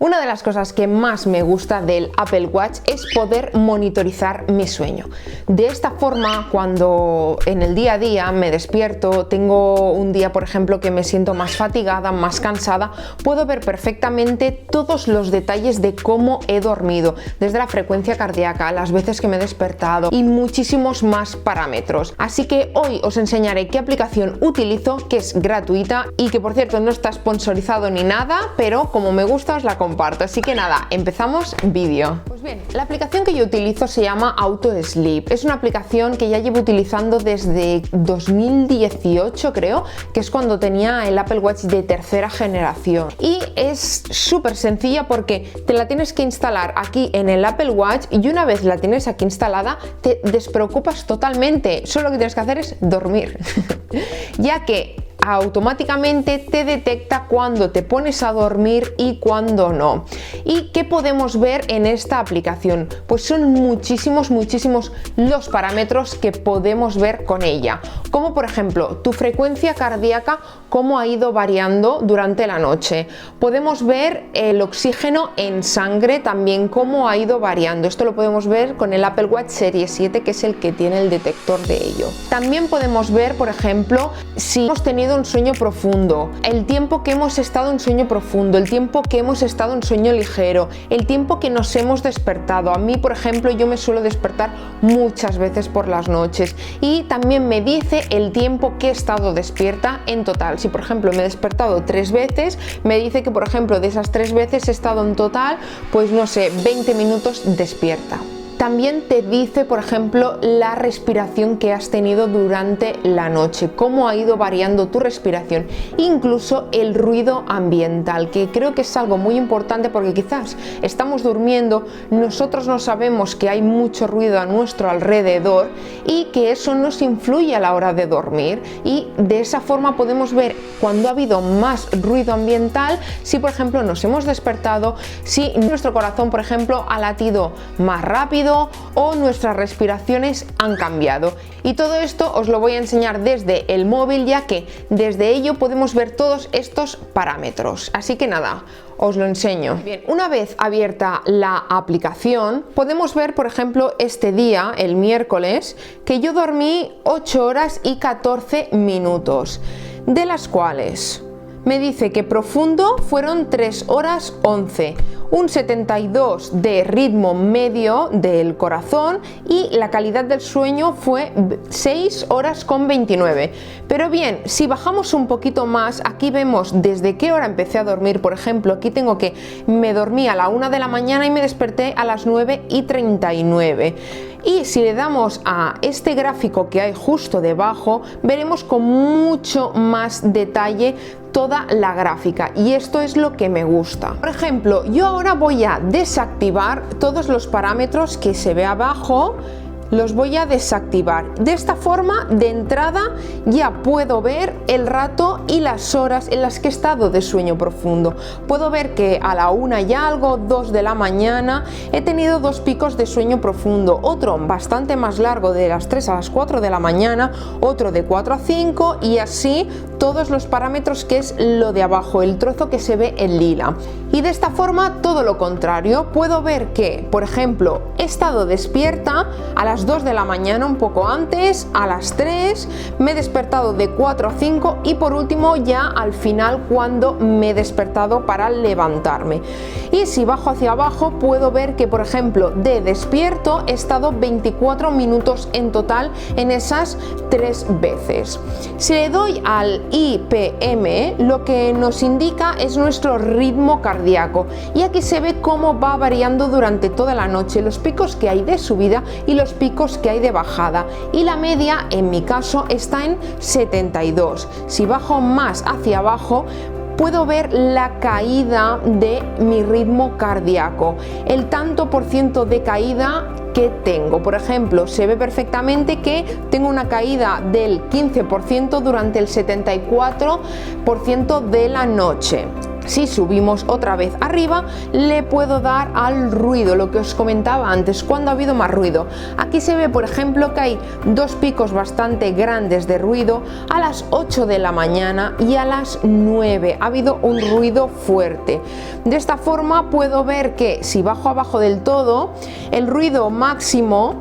Una de las cosas que más me gusta del Apple Watch es poder monitorizar mi sueño. De esta forma, cuando en el día a día me despierto, tengo un día, por ejemplo, que me siento más fatigada, más cansada, puedo ver perfectamente todos los detalles de cómo he dormido, desde la frecuencia cardíaca, las veces que me he despertado y muchísimos más parámetros. Así que hoy os enseñaré qué aplicación utilizo, que es gratuita y que, por cierto, no está sponsorizado ni nada, pero como me gusta os la comparto. Así que nada, empezamos vídeo. Pues bien, la aplicación que yo utilizo se llama Auto Sleep. Es una aplicación que ya llevo utilizando desde 2018, creo, que es cuando tenía el Apple Watch de tercera generación. Y es súper sencilla porque te la tienes que instalar aquí en el Apple Watch y una vez la tienes aquí instalada te despreocupas totalmente. Solo lo que tienes que hacer es dormir, ya que automáticamente te detecta cuando te pones a dormir y cuando no. ¿Y qué podemos ver en esta aplicación? Pues son muchísimos los parámetros que podemos ver con ella, como por ejemplo tu frecuencia cardíaca, cómo ha ido variando durante la noche. Podemos ver el oxígeno en sangre también, cómo ha ido variando. Esto lo podemos ver con el Apple Watch Serie 7, que es el que tiene el detector de ello. También podemos ver, por ejemplo, si hemos tenido un sueño profundo, el tiempo que hemos estado en sueño profundo, el tiempo que hemos estado en sueño ligero, el tiempo que nos hemos despertado. A mí, por ejemplo, yo me suelo despertar muchas veces por las noches y también me dice el tiempo que he estado despierta en total. Si por ejemplo me he despertado 3 veces, me dice que por ejemplo de esas 3 veces he estado en total, pues no sé, 20 minutos despierta. También te dice, por ejemplo, la respiración que has tenido durante la noche, cómo ha ido variando tu respiración, incluso el ruido ambiental, que creo que es algo muy importante porque quizás estamos durmiendo, nosotros no sabemos que hay mucho ruido a nuestro alrededor y que eso nos influye a la hora de dormir, y de esa forma podemos ver cuando ha habido más ruido ambiental, si por ejemplo nos hemos despertado, si nuestro corazón, por ejemplo, ha latido más rápido o nuestras respiraciones han cambiado. Y todo esto os lo voy a enseñar desde el móvil, ya que desde ello podemos ver todos estos parámetros. Así que nada, os lo enseño. Bien, una vez abierta la aplicación, podemos ver, por ejemplo, este día, el miércoles, que yo dormí 8 horas y 14 minutos, de las cuales me dice que profundo fueron 3 horas 11, un 72 de ritmo medio del corazón y la calidad del sueño fue 6 horas con 29. Pero bien, si bajamos un poquito más, aquí vemos desde qué hora empecé a dormir. Por ejemplo, aquí tengo que me dormí a la 1 de la mañana y me desperté a las 9:39. Y si le damos a este gráfico que hay justo debajo, veremos con mucho más detalle toda la gráfica, y esto es lo que me gusta. Por ejemplo, yo ahora voy a desactivar todos los parámetros que se ve abajo, los voy a desactivar. De esta forma, de entrada, ya puedo ver el rato y las horas en las que he estado de sueño profundo. Puedo ver que a la 1 y algo, 2 de la mañana, he tenido 2 picos de sueño profundo, otro bastante más largo de las 3 a las 4 de la mañana, otro de 4 a 5 y así todos los parámetros, que es lo de abajo, el trozo que se ve en lila. Y de esta forma todo lo contrario, puedo ver que, por ejemplo, he estado despierta a las 2 de la mañana, un poco antes, a las 3, me he despertado de 4 a 5 y por último ya al final cuando me he despertado para levantarme. Y si bajo hacia abajo puedo ver que, por ejemplo, de despierto he estado 24 minutos en total en esas 3 veces. Si le doy al IPM, lo que nos indica es nuestro ritmo cardíaco, y aquí se ve cómo va variando durante toda la noche, los picos que hay de subida y los picos que hay de bajada, y la media en mi caso está en 72. Si bajo más hacia abajo puedo ver la caída de mi ritmo cardíaco, el tanto por ciento de caída que tengo. Por ejemplo, se ve perfectamente que tengo una caída del 15% durante el 74% de la noche. Si subimos otra vez arriba, le puedo dar al ruido, lo que os comentaba antes, cuando ha habido más ruido. Aquí se ve, por ejemplo, que hay dos picos bastante grandes de ruido a las 8 de la mañana y a las 9. Ha habido un ruido fuerte. De esta forma puedo ver que si bajo abajo del todo, el ruido máximo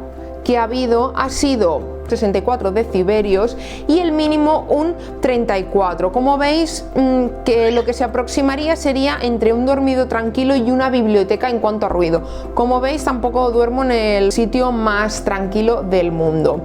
que ha habido ha sido 64 decibelios y el mínimo un 34. Como veis, que lo que se aproximaría sería entre un dormido tranquilo y una biblioteca en cuanto a ruido. Como veis, tampoco duermo en el sitio más tranquilo del mundo.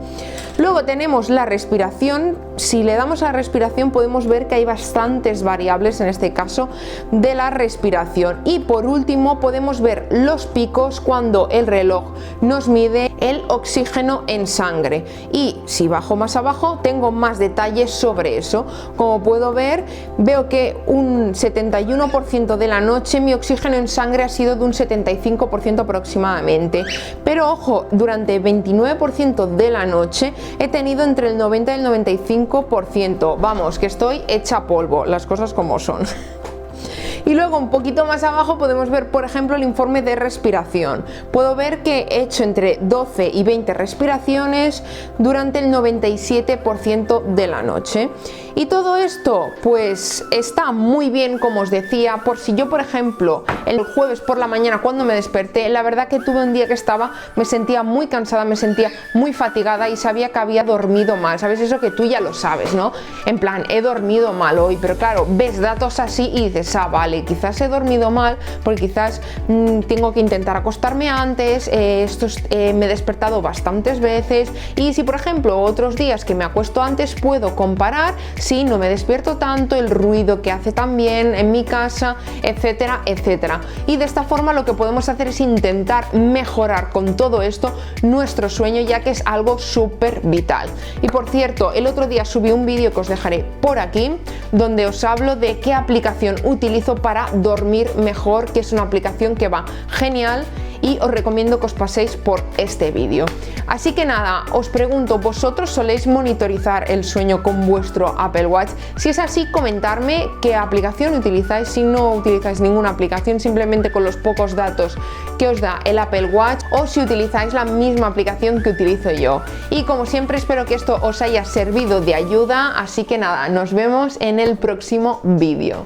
Luego tenemos la respiración. Si le damos a la respiración podemos ver que hay bastantes variables en este caso de la respiración. Y por último podemos ver los picos cuando el reloj nos mide el oxígeno en sangre. Y si bajo más abajo tengo más detalles sobre eso. Como puedo ver, veo que un 71% de la noche mi oxígeno en sangre ha sido de un 75% aproximadamente. Pero ojo, durante 29% de la noche he tenido entre el 90 y el 95%. Vamos, que estoy hecha polvo, las cosas como son. Y luego un poquito más abajo podemos ver, por ejemplo, el informe de respiración. Puedo ver que he hecho entre 12 y 20 respiraciones durante el 97% de la noche. Y todo esto pues está muy bien, como os decía, por si yo, por ejemplo, el jueves por la mañana cuando me desperté, la verdad que tuve un día que me sentía muy cansada, me sentía muy fatigada y sabía que había dormido mal. ¿Sabes eso que tú ya lo sabes, no? En plan, he dormido mal hoy, pero claro, ves datos así y dices, ah, vale, quizás he dormido mal porque quizás tengo que intentar acostarme antes, me he despertado bastantes veces. Y si, por ejemplo, otros días que me acuesto antes, puedo comparar si no me despierto tanto, el ruido que hace también en mi casa, etcétera, etcétera. Y de esta forma lo que podemos hacer es intentar mejorar con todo esto nuestro sueño, ya que es algo súper vital. Y por cierto, el otro día subí un vídeo que os dejaré por aquí, donde os hablo de qué aplicación utilizo para dormir mejor, que es una aplicación que va genial y os recomiendo que os paséis por este vídeo. Así que nada, os pregunto, ¿vosotros soléis monitorizar el sueño con vuestro Apple Watch? Si es así, comentarme qué aplicación utilizáis. Si no utilizáis ninguna aplicación, simplemente con los pocos datos que os da el Apple Watch, o si utilizáis la misma aplicación que utilizo yo. Y como siempre, espero que esto os haya servido de ayuda, así que nada, nos vemos en el próximo vídeo.